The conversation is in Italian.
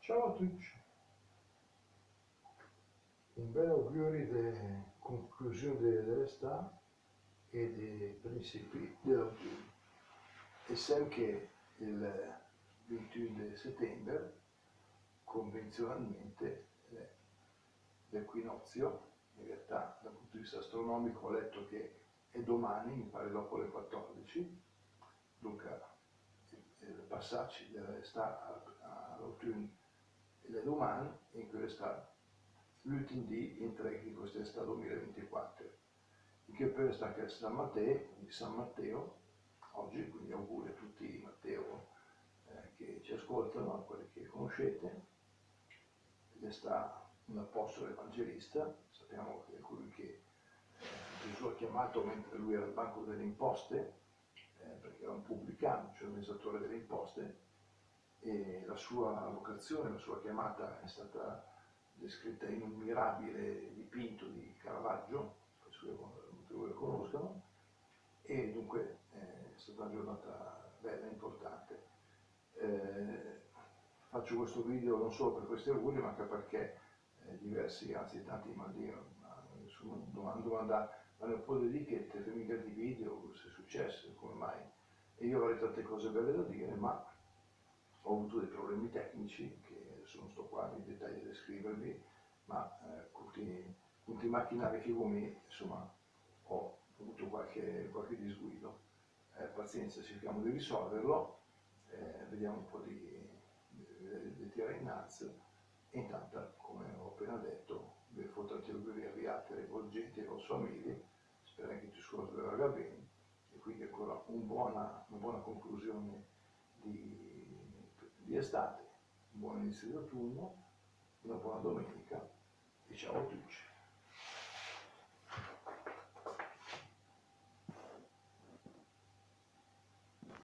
Ciao a tutti, un bel augurio di conclusione dell'estate e dei principi dell'autunno. E sempre che il 21 di settembre, convenzionalmente, l'equinozio, in realtà dal punto di vista astronomico ho letto che è domani, mi pare dopo le 14, dunque il passaggio dall'estate all'autunno è domani, e in quell'estate l'ultimo dì entra in quest'estate 2024, che per sta che di San Matteo, oggi, quindi auguri a tutti i Matteo che ci ascoltano, a quelli che conoscete. Ed sta un apostolo evangelista, sappiamo che è colui che Gesù ha chiamato mentre lui era al banco delle imposte, perché era un pubblicano, cioè un amministratore delle imposte, e la sua vocazione, la sua chiamata è stata descritta in un mirabile dipinto di Caravaggio, penso che molti di voi lo conoscano, e dunque è stata una giornata bella e importante. Faccio questo video non solo per questi auguri, ma anche perché diversi, anzi tanti mi hanno domandato, ma non può dire che te mica di video, se è successo, come mai? E io avrei tante cose belle da dire, ma ho avuto dei problemi tecnici, che adesso non sto qua nei dettagli a descrivervi, ma con i macchinari che avevo me, insomma, ho avuto qualche disguido. Pazienza, cerchiamo di risolverlo, vediamo un po' di tirare innanzi, e intanto, come ho appena detto, vi fotografie avviate, rivolgete ai vostri amici, spero che ci scorra bene, e quindi ancora una buona conclusione di estate, un buon inizio di autunno, una buona domenica, e ciao a tutti.